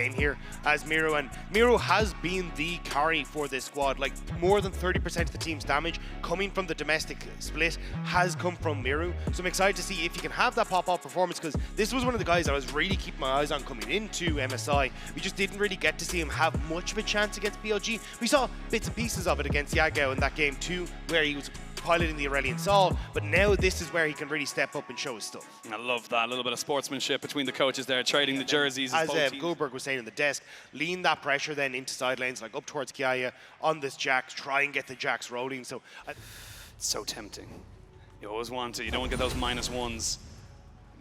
game here as Miro, and Miro has been the carry for this squad. Like, more than 30% of the team's damage coming from the domestic split has come from Miro. So I'm excited to see if he can have that pop-off performance, because this was one of the guys I was really keeping my eyes on coming into MSI. We just didn't really get to see him have much of a chance against BLG. We saw bits and pieces of it against Yagao in that game too, where he was piloting the Aurelian Sol, but now this is where he can really step up and show his stuff. I love that, a little bit of sportsmanship between the coaches there, trading the jerseys. As Goldberg was saying on the desk, lean that pressure then into side lanes, like up towards Kiaya on this Jax, try and get the Jax rolling. So it's so tempting. You always want to, you don't want to get those -1s.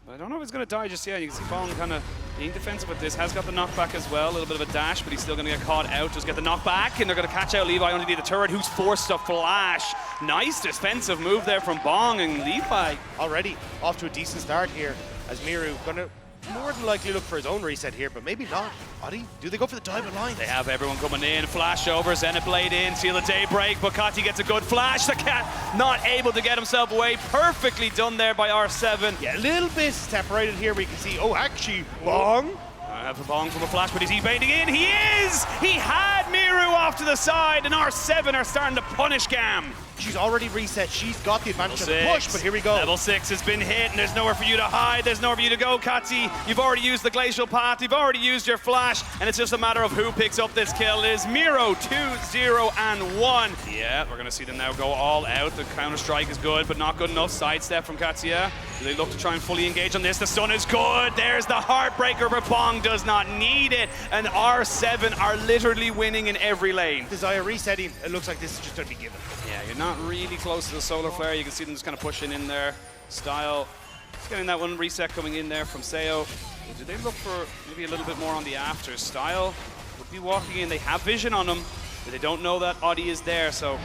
But I don't know if he's going to die just yet. You can see Bong kind of being defensive with this. Has got the knockback as well. A little bit of a dash, but he's still going to get caught out. Just get the knockback, and they're going to catch out Levi underneath the turret, who's forced to flash. Nice defensive move there from Bong, and Levi already off to a decent start here as Miru going to more than likely look for his own reset here, but maybe not. Adi, do they go for the diamond line? They have everyone coming in. Flash over, Xenoblade in, seal the daybreak. Bukati gets a good flash. The cat not able to get himself away. Perfectly done there by R7. Yeah, a little bit separated here. We can see, oh, actually, Bong. For Bong from a flash, but is he baiting in? He is! He had Miru off to the side, and R7 are starting to punish Gam. She's already reset. She's got the advantage of the push, but here we go. Level 6 has been hit, and there's nowhere for you to hide. There's nowhere for you to go, Katsi. You've already used the glacial path. You've already used your flash, and it's just a matter of who picks up this kill. It is Miro, 2-0-1. Yeah, we're going to see them now go all out. The counter-strike is good, but not good enough. Sidestep from Katsuya. Do they look to try and fully engage on this? The stun is good. There's the Heartbreaker, but Bong does not need it. And R7 are literally winning in every lane. Desire resetting. It looks like this is just going to be given. Yeah, you're not really close to the solar flare. You can see them just kind of pushing in there. Style, just getting that one reset coming in there from Seo. Do they look for maybe a little bit more on the after? Style would be walking in. They have vision on him, but they don't know that Audi is there. So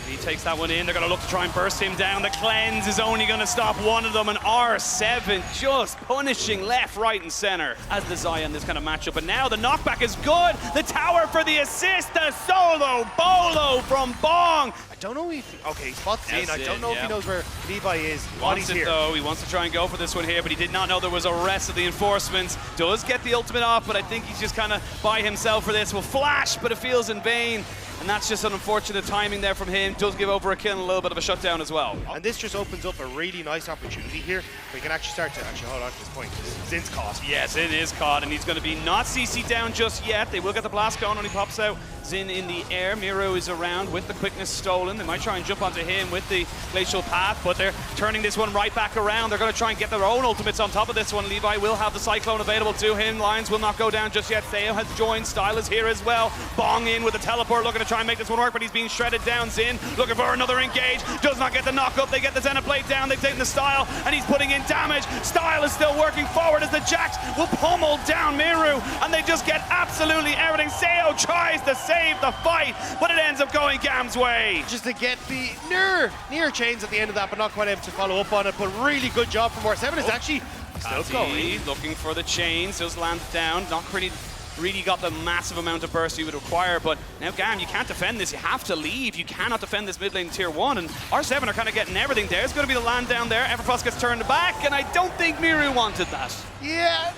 he takes that one in. They're going to look to try and burst him down. The cleanse is only going to stop one of them, and R7 just punishing left, right, and center as the Xayah in this kind of matchup. And now the knockback is good. The tower for the assist. The solo bolo from Bong. I don't know if he spots in. I don't know if he knows where Levi is. He wants it though. He wants to try and go for this one here, but he did not know there was a rest of the enforcements. Does get the ultimate off, but I think he's just kind of by himself for this. Will flash, but it feels in vain. And that's just an unfortunate timing there from him. Does give over a kill and a little bit of a shutdown as well. And this just opens up a really nice opportunity here. We can actually start to hold on to this point. Zin's caught. Yes, it is caught, and he's going to be not CC down just yet. They will get the blast going when he pops out. Zin in the air. Miro is around with the quickness stolen. They might try and jump onto him with the glacial path, but they're turning this one right back around. They're going to try and get their own ultimates on top of this one. Levi will have the cyclone available to him. Lions will not go down just yet. Theo has joined. Style is here as well. Bong in with the teleport, looking to try and make this one work, but he's being shredded down. Zin looking for another engage. Does not get the knock up. They get the Xenoblade down. They've taken the Style, and he's putting in damage. Style is still working forward as the Jax will pummel down Miru, and they just get absolutely everything. Seo tries to save the fight, but it ends up going Gam's way. Just to get the near chains at the end of that, but not quite able to follow up on it. But really good job from R7. Is actually still going. Looking for the chains. Does land down. Not really got the massive amount of burst you would require, but now Gam, you can't defend this. You have to leave. You cannot defend this mid lane tier 1, and R7 are kind of getting everything. There's going to be the land down there. Everfrost gets turned back, and I don't think Miru wanted that. Yeah,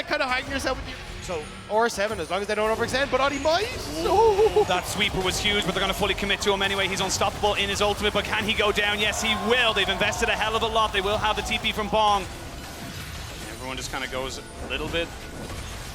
kind of hiding yourself with you. So R7, as long as they don't overextend, but Adi might. Oh. That sweeper was huge, but they're going to fully commit to him anyway. He's unstoppable in his ultimate, but can he go down? Yes, he will. They've invested a hell of a lot. They will have the TP from Bong. Everyone just kind of goes a little bit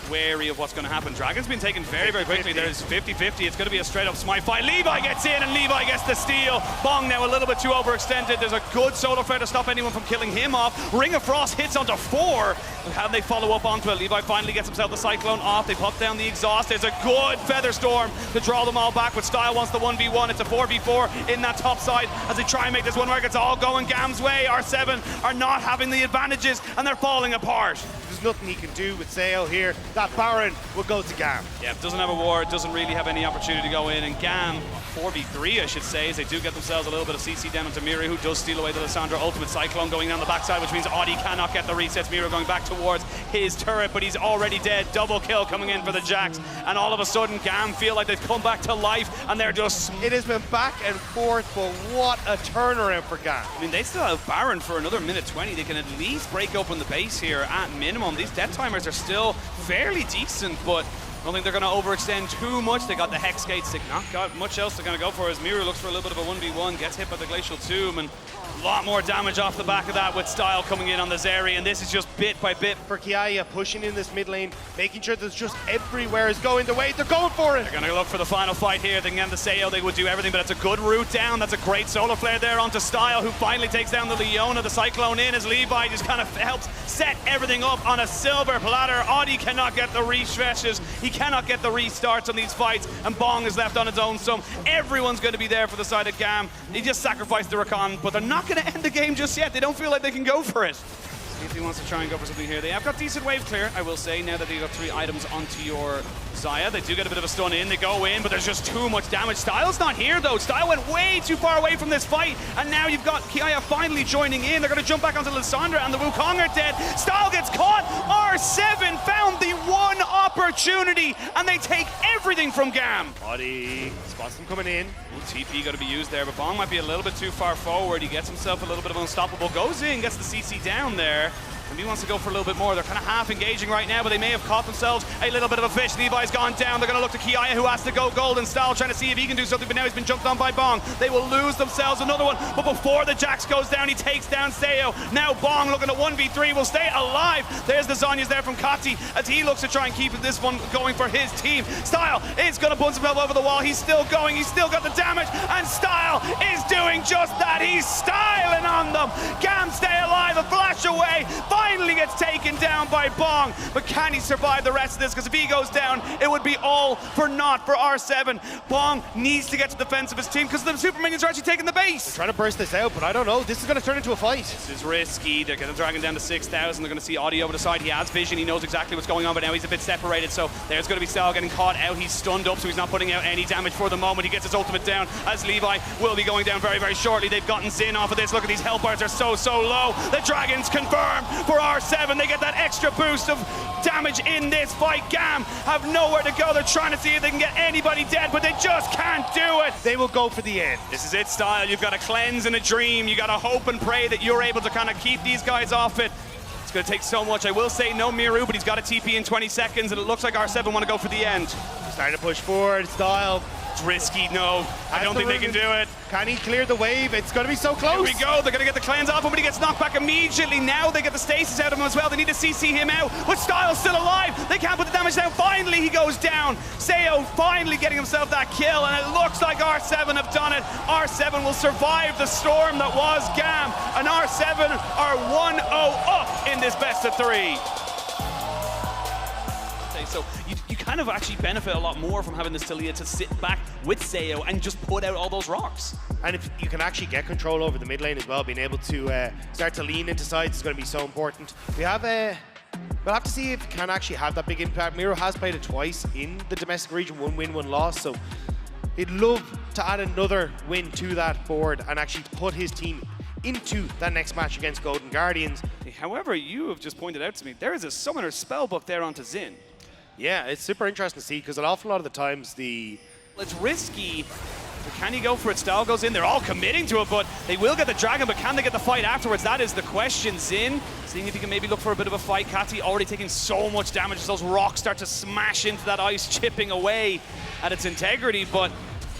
wary of what's going to happen. Dragon's been taken very, very quickly. There's 50-50. It's going to be a straight-up smite fight. Levi gets in, and Levi gets the steal. Bong now a little bit too overextended. There's a good solo flare to stop anyone from killing him off. Ring of Frost hits onto 4. How do they follow up onto it? Levi finally gets himself the Cyclone off. They pop down the exhaust. There's a good Feather Storm to draw them all back, but Style wants the 1v1. It's a 4v4 in that top side as they try and make this one work. It's all going Gam's way. R7 are not having the advantages, and they're falling apart. There's nothing he can do with Seo here. That Baron will go to Gam. Yeah, doesn't have a ward, doesn't really have any opportunity to go in, and Gam, 4v3 I should say, as they do get themselves a little bit of CC down onto Miri, who does steal away the Lissandra ultimate Cyclone going down the backside, which means Audi cannot get the resets. Miri going back towards his turret, but he's already dead. Double kill coming in for the Jax, and all of a sudden Gam feel like they've come back to life, and they're just... It has been back and forth, but what a turnaround for Gam. I mean, they still have Baron for another minute 20. They can at least break open the base here at minimum. These death timers are still fairly decent, but I don't think they're going to overextend too much. They got the Hex Gates. They've not got much else they're going to go for, as Miru looks for a little bit of a 1v1, gets hit by the Glacial Tomb, and a lot more damage off the back of that with Style coming in on the Zeri, and this is just bit by bit. For Kiaya, pushing in this mid lane, making sure that just everywhere is going the way they're going for it. They're going to look for the final fight here. They can get the Sayo, they would do everything, but it's a good route down. That's a great solar flare there onto Style, who finally takes down the Leona. The Cyclone in as Levi just kind of helps set everything up on a silver platter. Audi cannot get the refreshes, he cannot get the restarts on these fights, and Bong is left on his own sum. Everyone's going to be there for the side of Gam. He just sacrificed the Rakan, but they're not going to end the game just yet. They don't feel like they can go for it. See if he wants to try and go for something here. They have got decent wave clear, I will say, now that they've got 3 items onto your Xayah. They do get a bit of a stun in, they go in, but there's just too much damage. Style's not here though. Style went way too far away from this fight, and now you've got Kiaya finally joining in. They're going to jump back onto Lysandra, and the Wukong are dead. Style gets caught. R7 found the one opportunity, and they take everything from Gam. Audi spots them coming in. TP got to be used there, but Bong might be a little bit too far forward. He gets himself a little bit of unstoppable, goes in, gets the CC down there. And he wants to go for a little bit more. They're kind of half engaging right now, but they may have caught themselves a little bit of a fish. Levi's gone down. They're going to look to Kiaya, who has to go golden style, trying to see if he can do something, but now he's been jumped on by Bong. They will lose themselves another one, but before the Jax goes down, he takes down Sayo. Now Bong looking at 1v3, will stay alive. There's the Zhonya's there from Kati as he looks to try and keep this one going for his team. Style is going to bounce himself over the wall. He's still going. He's still got the damage, and Style is doing just that. He's styling on them. Gam stay alive, a flash away. Finally gets taken down by Bong, but can he survive the rest of this? Because if he goes down, it would be all for naught for R7. Bong needs to get to the defense of his team because the super minions are actually taking the base. They're trying to burst this out, but I don't know. This is going to turn into a fight. This is risky. They're going to drag him down to 6,000. They're going to see Audi over the side. He has vision. He knows exactly what's going on, but now he's a bit separated. So there's going to be Style getting caught out. He's stunned up, so he's not putting out any damage for the moment. He gets his ultimate down as Levi will be going down very, very shortly. They've gotten Xin off of this. Look at these health bars. They're so low. The Dragons confirmed for R7. They get that extra boost of damage in this fight. Gam have nowhere to go. They're trying to see if they can get anybody dead, but they just can't do it. They will go for the end. This is it, Style. You've got to cleanse and a dream. You got to hope and pray that you're able to kind of keep these guys off it. It's going to take so much. I will say no Miru, but he's got a TP in 20 seconds, and it looks like R7 want to go for the end. He's starting to push forward. Style. It's risky, no. I don't think they can do it. Can he clear the wave? It's going to be so close. Here we go. They're going to get the cleanse off him, but he gets knocked back immediately. Now they get the stasis out of him as well. They need to CC him out. But Style's still alive. They can't put the damage down. Finally, he goes down. Sayo finally getting himself that kill, and it looks like R7 have done it. R7 will survive the storm that was Gam, and R7 are 1-0 up in this best of 3. So you kind of actually benefit a lot more from having this Talia to sit back with Sayo and just put out all those rocks. And if you can actually get control over the mid lane as well, being able to start to lean into sides is going to be so important. We'll have to see if it can actually have that big impact. Miro has played it twice in the domestic region, 1 win, 1 loss, so he'd love to add another win to that board and actually put his team into that next match against Golden Guardians. However, you have just pointed out to me, there is a Summoner Spellbook there onto Xin. Yeah, it's super interesting to see because an awful lot of the times It's risky. But can he go for it? Style goes in. They're all committing to it, but they will get the dragon, but can they get the fight afterwards? That is the question. Xin, seeing if he can maybe look for a bit of a fight. Kati already taking so much damage as those rocks start to smash into that ice, chipping away at its integrity, but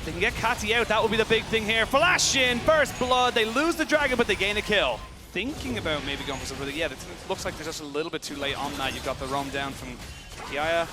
they can get Kati out. That will be the big thing here. Flash in, first blood. They lose the dragon, but they gain a kill. Thinking about maybe going for something. Yeah, it looks like they're just a little bit too late on that. You've got the roam down from Kiaya.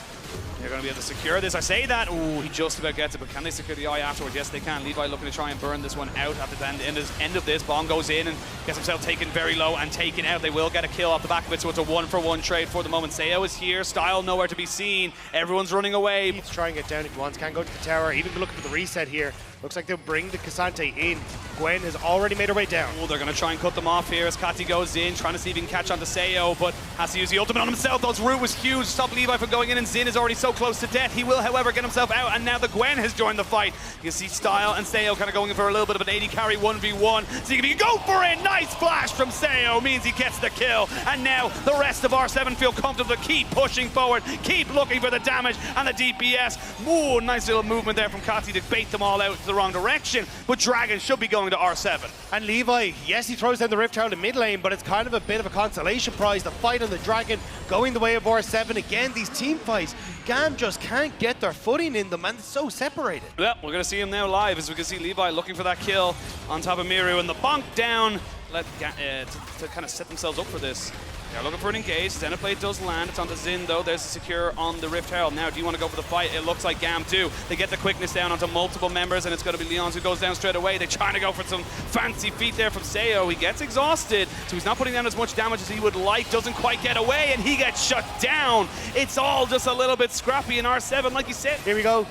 They're going to be able to secure this. I say that. Ooh, he just about gets it, but can they secure the eye afterwards? Yes, they can. Levi looking to try and burn this one out at the end of this. Bong goes in and gets himself taken very low and taken out. They will get a kill off the back of it, so it's a 1-for-1 trade for the moment. Sayo is here. Style nowhere to be seen. Everyone's running away. He's trying to get down if he wants. Can't go to the tower. Even looking for the reset here. Looks like they'll bring the Cassante in. Gwen has already made her way down. Oh, they're going to try and cut them off here as Kati goes in, trying to see if he can catch on to Sayo, but has to use the ultimate on himself. Those root was huge. Stop Levi from going in, and Xin is already so close to death. He will, however, get himself out, and now the Gwen has joined the fight. You can see Style and Sayo kind of going in for a little bit of an 80 carry 1v1. See if he can go for it. Nice flash from Seo means he gets the kill. And now the rest of R7 feel comfortable to keep pushing forward, keep looking for the damage and the DPS. Ooh, nice little movement there from Kati to bait them all out to the wrong direction. But Dragon should be going to R7. And Levi, yes, he throws down the Rift Herald in mid lane, but it's kind of a bit of a consolation prize. The fight on the Dragon going the way of R7. Again, these team fights, GAM just can't get their footing in them, and it's so separated. Well, we're going to see him now live as we can see Levi looking for that kill on top of Miru, and the bonk down to kind of set themselves up for this. They're looking for an engage. Xenoblade does land. It's onto Xin, though. There's a secure on the Rift Herald. Now, do you want to go for the fight? It looks like GAM do. They get the quickness down onto multiple members, and it's going to be Leons who goes down straight away. They're trying to go for some fancy feat there from Seo. He gets exhausted, so he's not putting down as much damage as he would like. Doesn't quite get away, and he gets shut down. It's all just a little bit scrappy in R7, like you said. Here we go.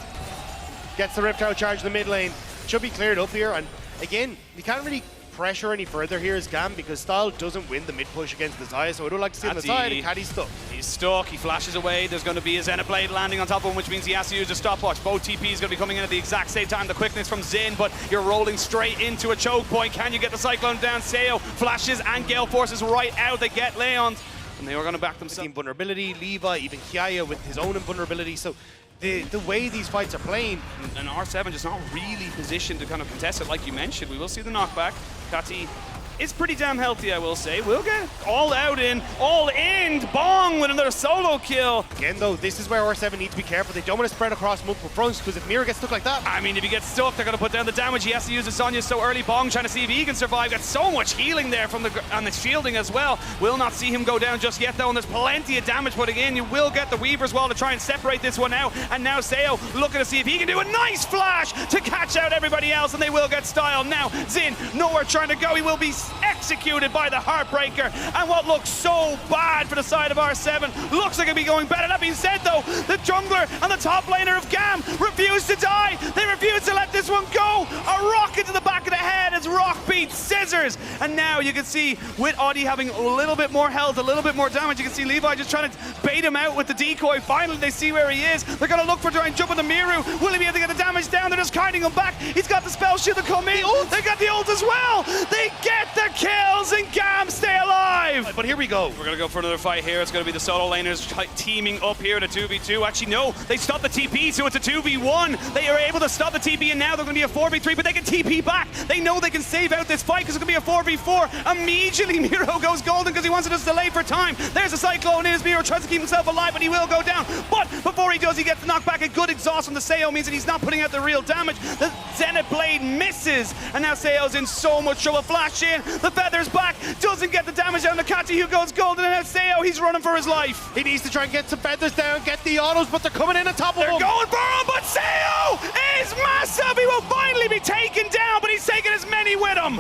Gets the Rift Herald charge in the mid lane. Should be cleared up here, and again, you can't really pressure any further here as GAM because Style doesn't win the mid push against the Zaya, so I don't like to see him on the side, and Caddy's stuck. He's stuck, he flashes away, there's going to be a Xenoblade landing on top of him, which means he has to use a stopwatch. Both TPs going to be coming in at the exact same time. The quickness from Xin, but you're rolling straight into a choke point. Can you get the Cyclone down? Seo flashes and Gale forces right out. They get Leons, and they are going to back themselves. Team vulnerability, Levi, even Kiaya with his own invulnerability, so the way these fights are playing. And R7 just not really positioned to kind of contest it like you mentioned. We will see the knockback. Kati is pretty damn healthy, I will say. We'll get all in, Bong with another solo kill. Again though, this is where R7 need to be careful. They don't want to spread across multiple fronts, because if Mira gets stuck like that, I mean, if he gets stuck, they're going to put down the damage. He has to use his Sonya so early. Bong trying to see if he can survive. Got so much healing there from the shielding as well. Will not see him go down just yet though, and there's plenty of damage putting in. You will get the Weaver as well to try and separate this one out. And now Seo looking to see if he can do a nice flash to catch out everybody else, and they will get Style. Now Xin nowhere trying to go. He will be executed by the Heartbreaker, and what looks so bad for the side of R7 looks like it'll be going better. That being said though, the jungler and the top laner of GAM refuse to die. They refuse to let this one go. A rocket to the back of the head as Rock beats Scissors, and now you can see with Audi having a little bit more health, a little bit more damage, you can see Levi just trying to bait him out with the decoy. Finally they see where he is. They're going to look for trying to jump on the Miru. Will he be able to get the damage down? They're just kiting him back. He's got the spell shield to come in. They got the ult as well. They get the kills, and GAM stay alive. but here we go. We're going to go for another fight here. It's going to be the solo laners teaming up here in a 2v2. Actually, no, they stopped the TP, so it's a 2v1. They are able to stop the TP, and now they're going to be a 4v3, but they can TP back. They know they can save out this fight because it's going to be a 4v4. Immediately, Miro goes golden because he wants to just delay for time. There's a Cyclone in his Miro, tries to keep himself alive, but he will go down. But before he does, he gets the knockback. A good exhaust from the Seo means that he's not putting out the real damage. The Xenoblade misses, and now Seo's in so much trouble. Flash in, the feather's back, doesn't get the damage down to Kati, who goes golden, and now Seo, he's running for his life. He needs to try and get some feathers down, get the autos, but they're coming in on top of him. They're going for him, but Seo is massive. He will finally be taken down, but he's taking as many with him.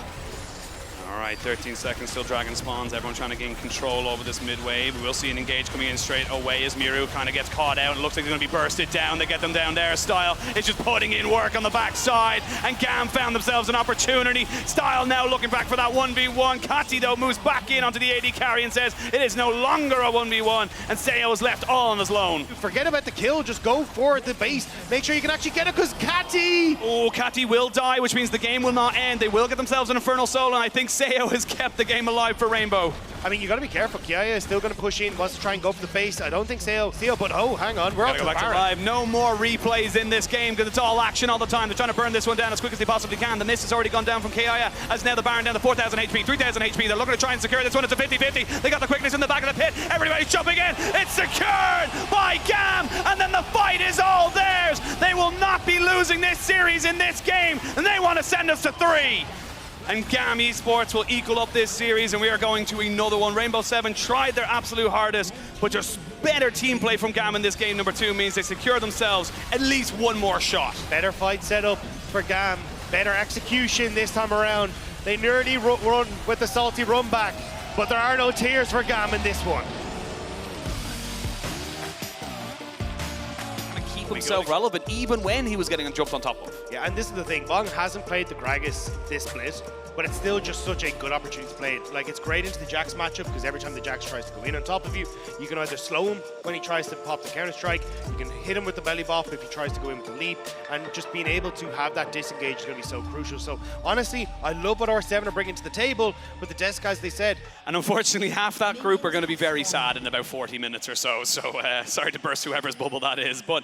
All right, 13 seconds till Dragon spawns. Everyone trying to gain control over this mid wave. We'll see an engage coming in straight away as Miru kind of gets caught out. It looks like they're going to be bursted down. They get them down there. Style is just putting in work on the backside, and GAM found themselves an opportunity. Style now looking back for that 1v1. Kati, though, moves back in onto the AD carry and says it is no longer a 1v1, and Seo is left all on his lone. Forget about the kill, just go for the base. Make sure you can actually get it, because Kati! Oh, Kati will die, which means the game will not end. They will get themselves an Infernal Soul, and I think Seo has kept the game alive for Rainbow. I mean, you got to be careful. Kiaya is still going to push in, wants to try and go for the base. I don't think Seo, but oh, hang on, we're up to the Baron. Live. No more replays in this game because it's all action all the time. They're trying to burn this one down as quick as they possibly can. The miss has already gone down from Kiaya, as now the Baron down to 4,000 HP, 3,000 HP. They're looking to try and secure this one. It's a 50-50. They got the quickness in the back of the pit. Everybody's jumping in. It's secured by GAM, and then the fight is all theirs. They will not be losing this series in this game, and they want to send us to 3. And GAM Esports will equal up this series, and we are going to another one. Rainbow 7 tried their absolute hardest, but just better team play from GAM in this game number 2 means they secure themselves at least one more shot. Better fight setup for GAM, better execution this time around. They nearly run with the salty run back, but there are no tears for GAM in this one. keep himself relevant even when he was getting jumped on top of. Yeah, and this is the thing. Bong hasn't played the Gragas this split, but it's still just such a good opportunity to play it. Like, it's great into the Jax matchup because every time the Jax tries to go in on top of you, you can either slow him when he tries to pop the counter-strike, you can hit him with the belly bop if he tries to go in with the leap, and just being able to have that disengage is going to be so crucial. So, honestly, I love what R7 are bringing to the table, but the Desk, as they said. And unfortunately, half that group are going to be very sad in about 40 minutes or so. So, sorry to burst whoever's bubble that is, but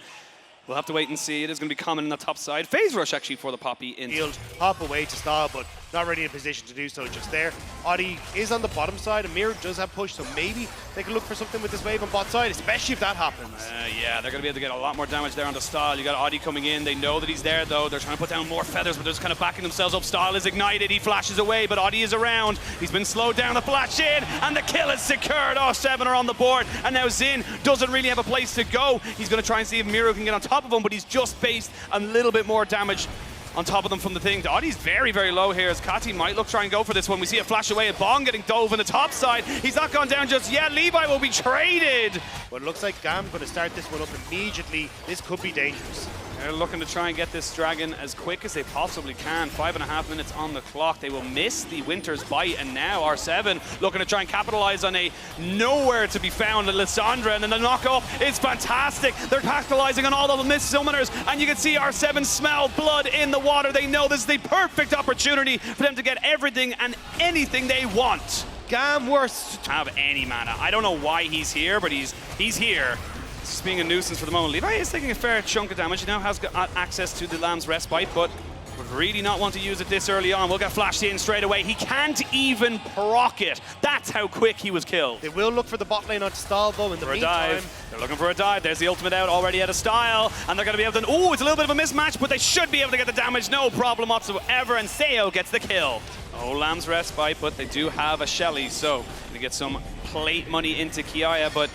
we'll have to wait and see. It is going to be common in the top side. Phase rush, actually, for the Poppy. Field, hop away to style, but not really in a position to do so just there. Audi is on the bottom side, and Miro does have push, so maybe they can look for something with this wave on bot side, especially if that happens. Yeah, they're going to be able to get a lot more damage there on the style. You got Audi coming in. They know that he's there, though. They're trying to put down more feathers, but they're just kind of backing themselves up. Style is ignited. He flashes away, but Audi is around. He's been slowed down. The flash in, and the kill is secured. Oh, 7 are on the board, and now Xin doesn't really have a place to go. He's going to try and see if Miro can get on top of him, but he's just based a little bit more damage on top of them from the thing. Audie's very, very low here as Kati might look try and go for this one. We see a flash away, and Bong getting dove on the top side. He's not gone down just yet. Levi will be traded. But it looks like Gam going to start this one up immediately. This could be dangerous. They're looking to try and get this dragon as quick as they possibly can. 5.5 minutes on the clock. They will miss the Winter's Bite, and now R7 looking to try and capitalize on a nowhere to be found Lissandra, and then the knockoff is fantastic. They're capitalizing on all of the missed summoners, and you can see R7 smell blood in the water. They know this is the perfect opportunity for them to get everything and anything they want. Gam worst. Have any mana. I don't know why he's here, but he's here. Just being a nuisance for the moment. Levi is taking a fair chunk of damage. He now has got access to the Lamb's Respite, but would really not want to use it this early on. We'll get flashed in straight away. He can't even proc it. That's how quick he was killed. They will look for the bot lane on style, though, in the meantime. They're looking for a dive. There's the ultimate out already at a style, and they're going to be able to... Oh, it's a little bit of a mismatch, but they should be able to get the damage. No problem whatsoever, and Seo gets the kill. Oh, Lamb's Respite, but they do have a Shelly, so they get some plate money into Kiaya, but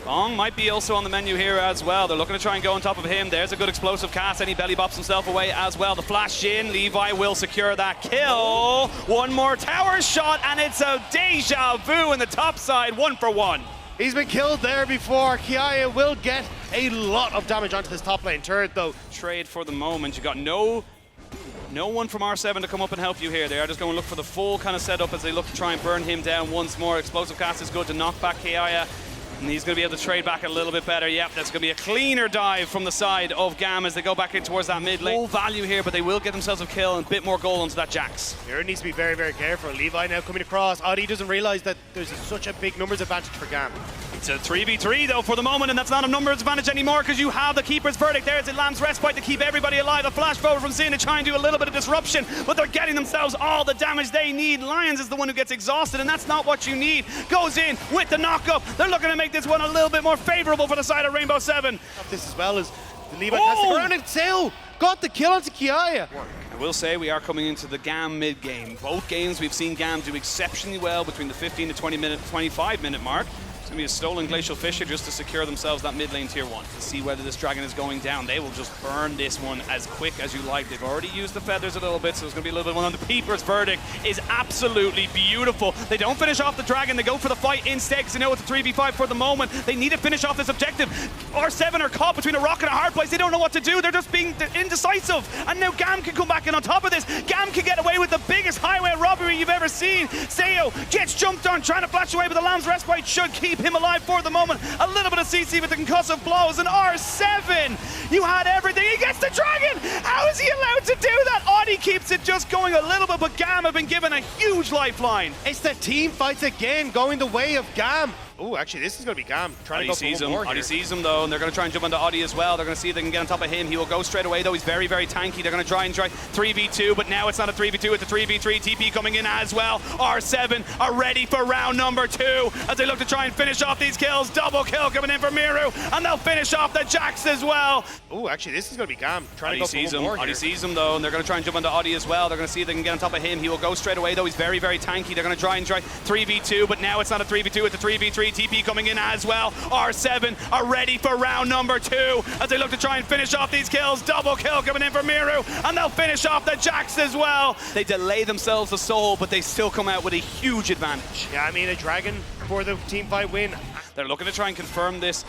Bong might be also on the menu here as well. They're looking to try and go on top of him. There's a good explosive cast, and he belly bops himself away as well. The flash in, Levi will secure that kill. One more tower shot, and it's a deja vu in the top side, 1 for 1. He's been killed there before. Kiaya will get a lot of damage onto this top lane turret, though. Trade for the moment. You got no one from R7 to come up and help you here. They are just going to look for the full kind of setup as they look to try and burn him down once more. Explosive cast is good to knock back Kiaya. And he's going to be able to trade back a little bit better. Yep, that's going to be a cleaner dive from the side of Gam as they go back in towards that mid lane. Full value here, but they will get themselves a kill and a bit more gold onto that Jax. Here needs to be very, very careful. Levi now coming across. Audi doesn't realize that there's such a big numbers advantage for Gam. It's a 3v3 though for the moment, and that's not a numbers advantage anymore because you have the Keeper's Verdict. There's a Lamb's Respite to keep everybody alive. A flash forward from Xin to try and do a little bit of disruption, but they're getting themselves all the damage they need. Lions is the one who gets exhausted, and that's not what you need. Goes in with the knock-up. They're looking to make this one a little bit more favorable for the side of Rainbow 7. This as well as the Levi has to go around, and Seo got the kill onto Kiaya. I will say we are coming into the Gam mid game. Both games we've seen Gam do exceptionally well between the 15 to 25 minute mark. It's going to be a stolen Glacial Fissure just to secure themselves that mid lane tier 1 to see whether this dragon is going down. They will just burn this one as quick as you like. They've already used the feathers a little bit, so it's going to be a little bit one. The Keeper's Verdict is absolutely beautiful. They don't finish off the dragon. They go for the fight instead because they know it's a 3v5 for the moment. They need to finish off this objective. R7 are caught between a rock and a hard place. They don't know what to do. They're just being indecisive. And now Gam can come back in on top of this. Gam can get away with the biggest highway robbery you've ever seen. Seo gets jumped on, trying to flash away, but the Lamb's Respite should keep him alive for the moment. A little bit of CC with the concussive blows, and R7, you had everything. He gets the dragon. How is he allowed to do that? Audi keeps it just going a little bit, but Gam have been given a huge lifeline. It's the team fights again, going the way of Gam. Oh, actually, this is going to be Gam trying to go for one more here. Audi sees him, though, and they're going to try and jump onto Audi as well. They're going to see if they can get on top of him. He will go straight away, though. He's very, very tanky. They're going to try 3v2, but now it's not a 3v2, it's a 3v3. TP coming in as well. R7 are ready for round number 2 as they look to try and finish off these kills. Double kill coming in for Miru, and they'll finish off the Jax as well. Oh, actually, this is going to be Gam trying to go for one more here. Audi sees him, though, and they're going to try and jump onto Audi as well. They're going to see if they can get on top of him. He will go straight away, though. He's very, very tanky. They're going to try 3v2, but now it's not a 3v2, it's a 3v3. TP coming in as well. R7 are ready for round number 2 as they look to try and finish off these kills. Double kill coming in for Miru, and they'll finish off the Jax as well. They delay themselves the soul, but they still come out with a huge advantage. Yeah, I mean, a dragon for the team fight win. They're looking to try and confirm this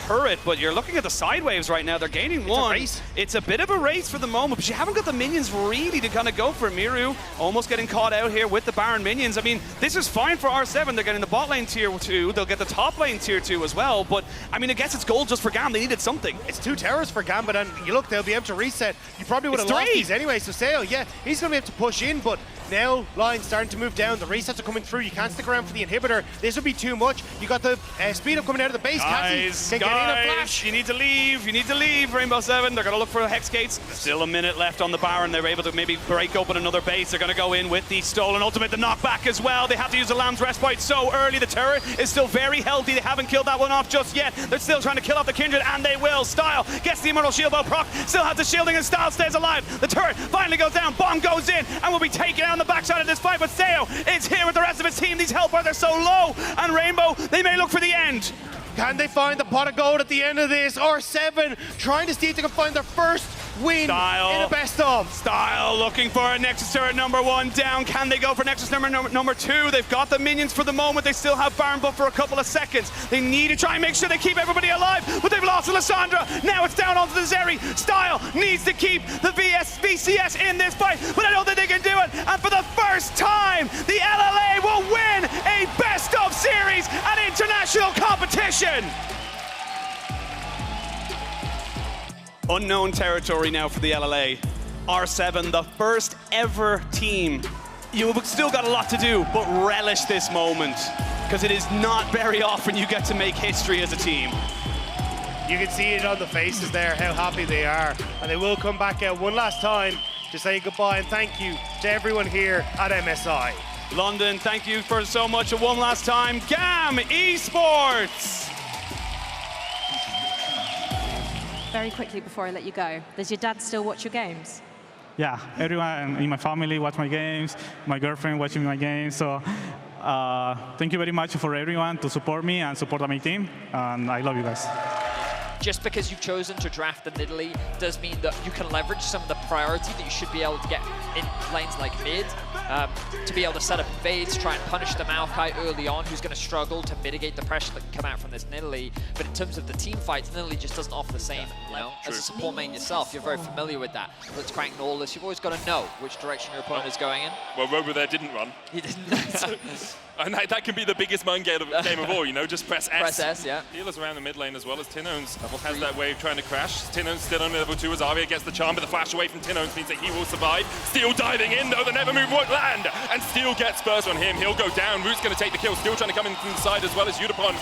turret, but you're looking at the side waves right now. They're gaining one. A race. It's a bit of a race for the moment, but you haven't got the minions really to kind of go for Miru. Almost getting caught out here with the Baron minions. I mean, this is fine for R7. They're getting the bot lane tier 2. They'll get the top lane tier 2 as well. But, I mean, I guess it's gold just for Gam. They needed something. It's 2 towers for Gambit, and you look, they'll be able to reset. You probably would have lost these anyway, so Sayo, yeah, he's going to be able to push in, but now line's starting to move down. The resets are coming through. You can't stick around for the inhibitor. This would be too much. You got the speed up coming out of the base. Guys, can get in a flash. You need to leave. You need to leave, Rainbow 7. They're going to look for Hex Gates. Still a minute left on the Baron. They're able to maybe break open another base. They're going to go in with the stolen ultimate, the knockback as well. They have to use the Lamb's Respite so early. The turret is still very healthy. They haven't killed that one off just yet. They're still trying to kill off the Kindred, and they will. Style gets the Immortal Shield bow proc. Still has the shielding, and Style stays alive. The turret finally goes down. Bomb goes in, and will be taken out on the backside of this fight. But Sayo is here with the rest of his team. These health bars are so low, and Rainbow, they may look for the end. Can they find the pot of gold at the end of this? R7 trying to see if they can find their first win Style. in a best of. Style looking for a Nexus turret #1 down. Can they go for Nexus number 2? They've got the minions for the moment. They still have Baron buff for a couple of seconds. They need to try and make sure they keep everybody alive, but they've lost Lissandra. Now it's down onto the Zeri. Style needs to keep the VCS in this fight, but I don't think they can do it. And for the first time, the LLA will win a best of series at international competition. Unknown territory now for the LLA. R7, the first ever team. You've still got a lot to do, but relish this moment, because it is not very often you get to make history as a team. You can see it on the faces there, how happy they are. And they will come back out one last time to say goodbye and thank you to everyone here at MSI. London, thank you for so much. One last time, GAM Esports! Very quickly before I let you go, does your dad still watch your games? Yeah, everyone in my family watch my games, my girlfriend watching my games, so thank you very much for everyone to support me and support my team, and I love you guys. Just because you've chosen to draft the Nidalee does mean that you can leverage some of the priority that you should be able to get in lanes like mid, to be able to set up invades, try and punish the Maokai early on, who's going to struggle to mitigate the pressure that can come out from this Nidalee. But in terms of the team fights, Nidalee just doesn't offer the same, you know? As a support main yourself, you're very familiar with that. Blitzcrank and all this, you've always got to know which direction your opponent is going in. Well, Robo there didn't run. He didn't. And that can be the biggest mind game of all, you know, just press S. Press S, yeah. Healers around the mid lane as well as Tinones has that wave trying to crash. Tinones still on level 2 as Arya gets the charm, but the flash away from Tinones means that he will survive. Steel diving in though, the never move won't land, and Steel gets first on him. He'll go down. Root's going to take the kill. Steel trying to come in from the side as well as Udapon.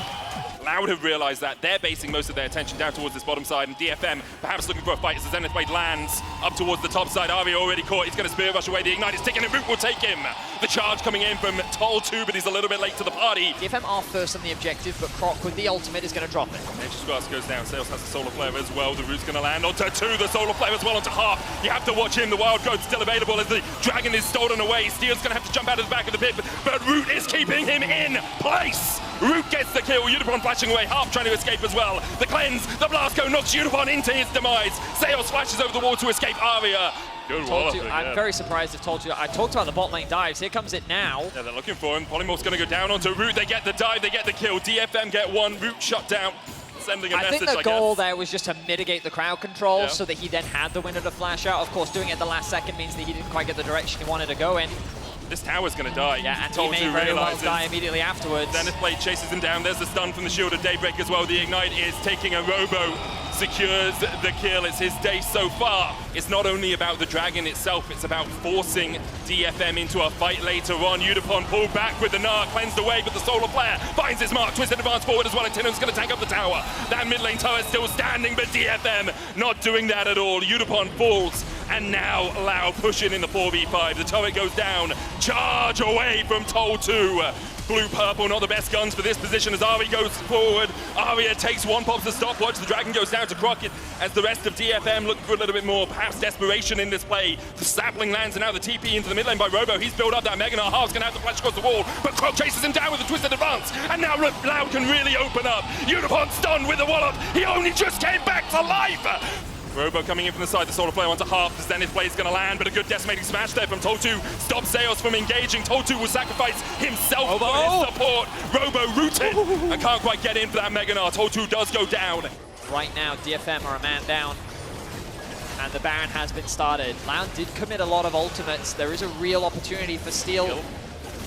Loud have realized that they're basing most of their attention down towards this bottom side, and DFM perhaps looking for a fight as the Zenith Blade lands up towards the top side. Arya already caught. He's going to Spirit Rush away. The Ignite is ticking, and Root will take him. The charge coming in from Toll 2, but he's a little bit late to the party. DFM are first on the objective, but Croc with the ultimate is going to drop it. Nature's Grass goes down. Sales has the Solar Flare as well. The Root's going to land onto 2. The Solar Flare as well onto half. You have to watch him. The Wild Goat's still available as the Dragon is stolen away. Steel's going to have to jump out of the back of the pit, but Root is keeping him in place. Root gets the kill. Udapon flashing away. Half trying to escape as well. The cleanse. The blast go knocks Udapon into his demise. Sails flashes over the wall to escape Arya. Good wall. I'm very surprised if told you. I talked about the bot lane dives. Here comes it now. Yeah, they're looking for him. Polymorph's going to go down onto Root. They get the dive. They get the kill. DFM get 1. Root shut down. Sending a message, I think the goal there was just to mitigate the crowd control so that he then had the window to flash out. Of course, doing it at the last second means that he didn't quite get the direction he wanted to go in. This tower's going to die. Yeah, and he may very well die immediately afterwards. Zenith Blade chases him down. There's the stun from the Shield of Daybreak as well. The Ignite is taking a Robo. Secures the kill. It's his day so far. It's not only about the Dragon itself, it's about forcing DFM into a fight later on. Udapon pulled back with the Gnar, cleansed away, but the Solar Flare finds his mark. Twisted advance forward as well, and Tino's going to tank up the tower. That mid lane tower is still standing, but DFM not doing that at all. Udapon falls, and now Lau pushing in the 4v5. The turret goes down. Charge away from Toll 2. Blue-purple, not the best guns for this position as Arya goes forward. Arya takes 1, pops the stopwatch. The Dragon goes down to Crockett as the rest of DFM looking for a little bit more, perhaps desperation in this play. The sapling lands, and now the TP into the mid lane by Robo. He's built up that Mega Gnar. Half's going to have to flash across the wall, but Croc chases him down with a twisted advance, and now Lau can really open up. Udapon stunned with the wallop. He only just came back to life. Robo coming in from the side, the Solar Flare onto half. The Zenith Blade's going to land, but a good decimating smash there from Totu. Stops Zeos from engaging. Totu will sacrifice himself for his support. Robo rooted and can't quite get in for that Mega Gnar. Totu does go down. Right now, DFM are a man down. And the Baron has been started. Loud did commit a lot of ultimates. There is a real opportunity for Steel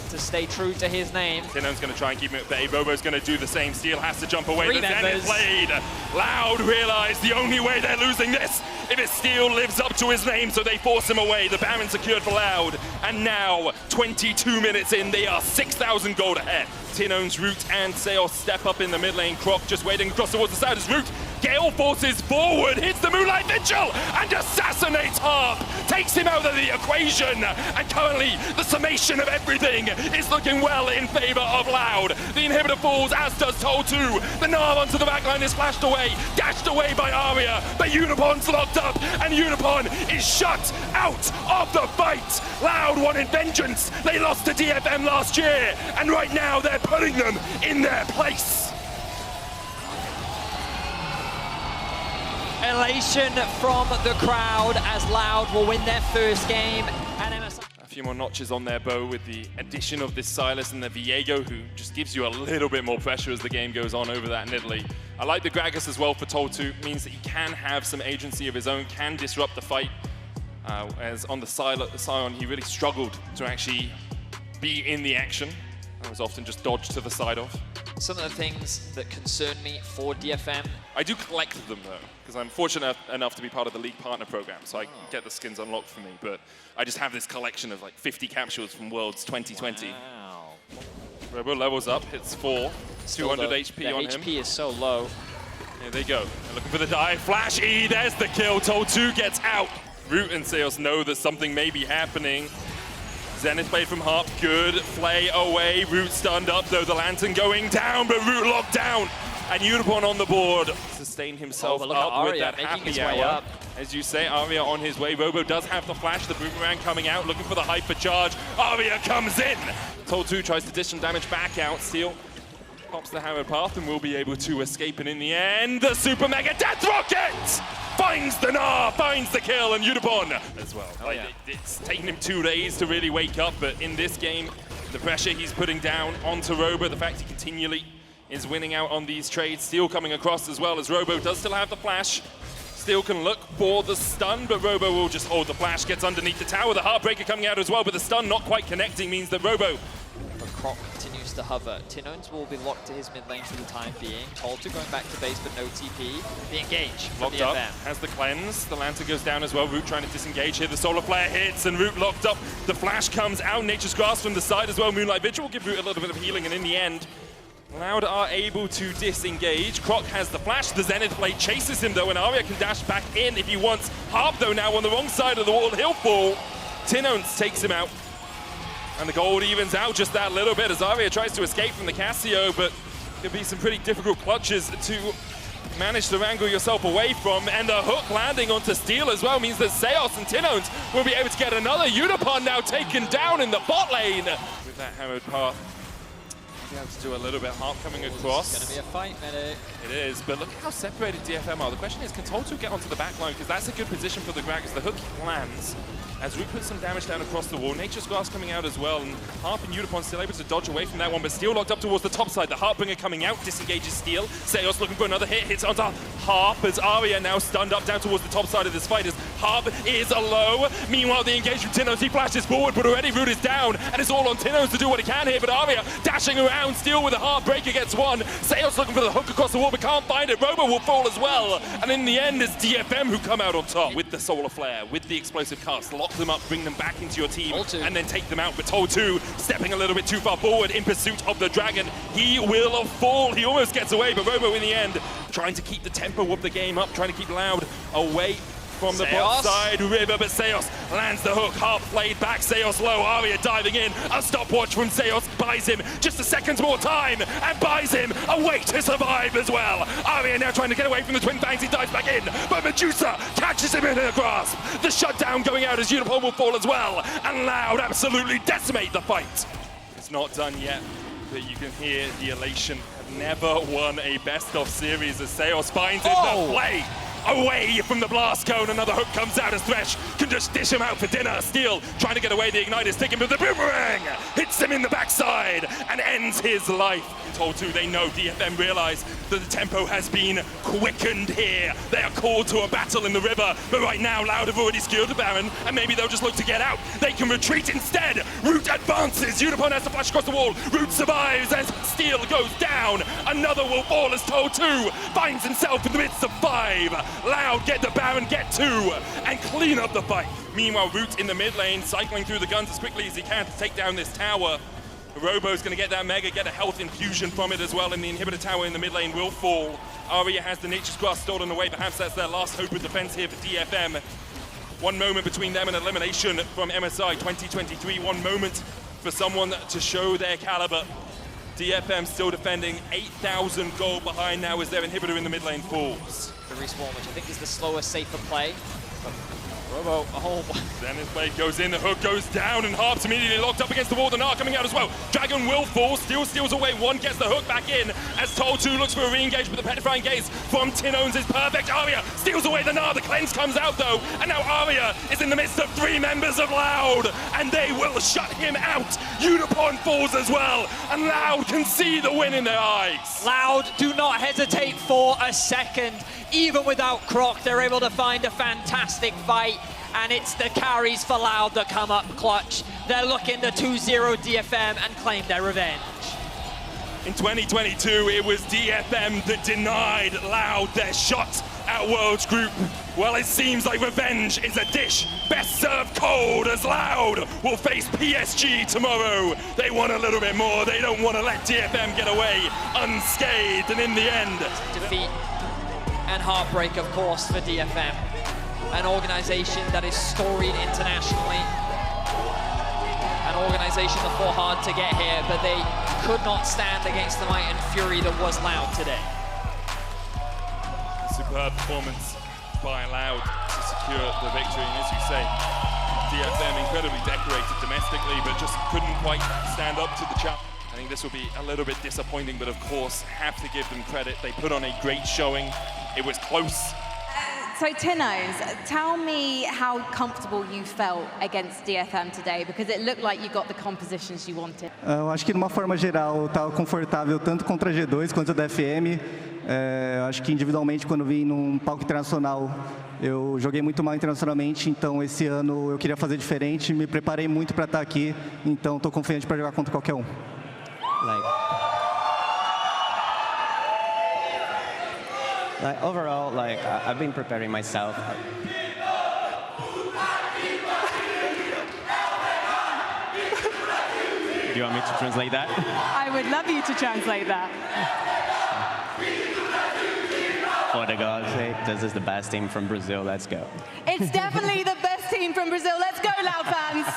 to stay true to his name. Tino's going to try and keep him at bay. Robo's going to do the same. Steel has to jump away. Three The members. Zenith Blade. Loud realize the only way they're losing this if Steel lives up to his name, so they force him away. The Baron secured for Loud. And now, 22 minutes in, they are 6,000 gold ahead. Tino's Root and Seos step up in the mid lane. Croc just waiting across towards the side as Root. Gale forces forward, hits the Moonlight Vigil, and assassinates Harp. Takes him out of the equation. And currently, the summation of everything is looking well in favor of Loud. The inhibitor falls, as does Totu. The Gnar onto the backline is flashed away, dashed away by Aria. But Unipon's locked up, and Unipon is shut out of the fight. Loud wanted vengeance. They lost to DFM last year, and right now they're putting them in their place. Elation from the crowd as Loud will win their first game. And MSI. A few more notches on their bow with the addition of this Silas and the Viego, who just gives you a little bit more pressure as the game goes on over that Nidalee. I like the Gragas as well for Totu. Means that he can have some agency of his own, can disrupt the fight. As on the Scion, he really struggled to actually be in the action. I was often just dodged to the side of. Some of the things that concern me for DFM. I do collect them though, because I'm fortunate enough to be part of the League Partner Program, so I get the skins unlocked for me, but I just have this collection of like 50 capsules from Worlds 2020. Wow. Robo levels up, hits 4, 200 HP on him. HP is so low. Here they go. They're looking for the dive. Flash E, there's the kill. Totu gets out. Root and Seos know that something may be happening. Zenith Blade from Harp, good. Flay away. Root stunned up though. The Lantern going down, but Root locked down. And Unipon on the board. Sustain himself but look at up with Aria that making his happy way hour. up. As you say, Aria on his way. Robo does have the flash. The Boomerang coming out, looking for the hyper charge. Aria comes in. Totu tries to dish some damage back out. Steel pops the Hammer Path and will be able to escape. And in the end, the Super Mega Death Rocket finds the Gnar, finds the kill, and Unipon as well. It's taken him 2 days to really wake up, but in this game, the pressure he's putting down onto Robo, the fact he continually is winning out on these trades. Steel coming across as well, as Robo does still have the flash. Steel can look for the stun, but Robo will just hold the flash, gets underneath the tower. The Heartbreaker coming out as well, but the stun not quite connecting means that Robo... But Croc continues to hover. Tinones will be locked to his mid lane for the time being. Told to going back to base, but no TP. Be engaged from Locked the up, FM. has the cleanse. The Lantern goes down as well. Root trying to disengage here. The Solar Flare hits, and Root locked up. The flash comes out. Nature's Grasp from the side as well. Moonlight Vigil will give Root a little bit of healing, and in the end, Loud are able to disengage. Croc has the flash. The Zenith Blade chases him though, and Aria can dash back in if he wants. Harp though now on the wrong side of the wall. He'll fall. Tinones takes him out. And the gold evens out just that little bit as Aria tries to escape from the Cassio, but could be some pretty difficult clutches to manage to wrangle yourself away from. And the hook landing onto Steel as well means that Seos and Tinones will be able to get another Unipon now taken down in the bot lane. With that hammered path, be able to do a little bit. Harp coming across. It's going to be a fight, Medic. It is, but look at how separated DFM are. The question is, can Totu get onto the back line? Because that's a good position for the Gragas. The hook lands. As we put some damage down across the wall, Nature's Grasp coming out as well, and Harp and Unipon still able to dodge away from that one, but Steel locked up towards the top side. The Heartbringer coming out, disengages Steel. Seos looking for another hit, hits onto Harp as Aria now stunned up down towards the top side of this fight as Harp is low. Meanwhile, the engage from Tinones, he flashes forward, but already Root is down, and it's all on Tinones to do what he can here, but Aria dashing around, Steel with a Heartbreaker gets one. Seos looking for the hook across the wall, but can't find it. Robo will fall as well, and in the end, it's DFM who come out on top with the Solar Flare, with the explosive cast, lock them up, bring them back into your team, and then take them out. But Totu stepping a little bit too far forward in pursuit of the dragon. He will fall. He almost gets away, but Robo in the end trying to keep the tempo of the game up, trying to keep Loud away from the bot side river, but Seos lands the hook. Harp played back, Seos low, Aria diving in. A stopwatch from Seos buys him just a second more time and buys him a way to survive as well. Aria now trying to get away from the Twin Fangs, he dives back in, but Medusa catches him in her grasp. The shutdown going out as Unipon will fall as well, and Loud absolutely decimate the fight. It's not done yet, but you can hear the elation. Have never won a best of series as Seos finds it the play. away from the blast cone. Another hook comes out as Thresh can just dish him out for dinner. Steel trying to get away. The Ignite is taken, but the boomerang hits him in the backside and ends his life. Told to, they know DFM realize that the tempo has been quickened here. They are called to a battle in the river, but right now Loud have already secured the Baron, and maybe they'll just look to get out. They can retreat instead. Root advances. Unipon has to flash across the wall. Root survives as Steel goes down. Another will fall as Told 2 finds himself in the midst of 5. Loud get the Baron, get 2, and clean up the fight. Meanwhile, Root in the mid lane, cycling through the guns as quickly as he can to take down this tower. Robo's going to get that Mega, get a health infusion from it as well, and the inhibitor tower in the mid lane will fall. Aria has the Nature's Grasp stolen away. Perhaps that's their last hope of defense here for DFM. One moment between them and elimination from MSI 2023. 1 moment for someone to show their caliber. DFM still defending, 8,000 gold behind now as their inhibitor in the mid lane falls. The respawn, which I think is the slower, safer play. Robo, Then his blade goes in, the hook goes down, and Harp's immediately locked up against the wall. The Gnar coming out as well. Dragon will fall, Steel steals away one, gets the hook back in, as Toll 2 looks for a re-engage, but the petrifying gaze from Tinones is perfect. Aria steals away the Gnar, the cleanse comes out though, and now Aria is in the midst of 3 members of Loud, and they will shut him out. Unipon falls as well, and Loud can see the win in their eyes. Loud do not hesitate for a second. Even without Croc, they're able to find a fantastic fight, and it's the carries for Loud that come up clutch. They're looking to 2-0 DFM and claim their revenge. In 2022, it was DFM that denied Loud their shot at Worlds Group. Well, it seems like revenge is a dish best served cold, as Loud will face PSG tomorrow. They want a little bit more. They don't want to let DFM get away unscathed, and in the end, defeat and heartbreak, of course, for DFM, an organization that is storied internationally, an organization that fought hard to get here, but they could not stand against the might and fury that was Loud today. Superb performance by Loud to secure the victory, and as you say, DFM incredibly decorated domestically, but just couldn't quite stand up to the challenge. I think this will be a little bit disappointing, but of course, have to give them credit. They put on a great showing. It was close. So Tinones, tell me how comfortable you felt against DFM today, because it looked like you got the compositions you wanted. Eu acho que, de uma forma geral, estava confortável tanto contra a G2 quanto a DFM. Acho que, individualmente, quando vim num palco internacional, eu joguei muito mal internacionalmente, então esse ano eu queria fazer diferente, me preparei muito para estar aqui, então estou confiante para jogar contra qualquer um. Like overall, like I've been preparing myself. Do you want me to translate that? I would love you to translate that. For the God's sake, this is the best team from Brazil. Let's go. It's definitely the best team from Brazil. Let's go, Loud fans.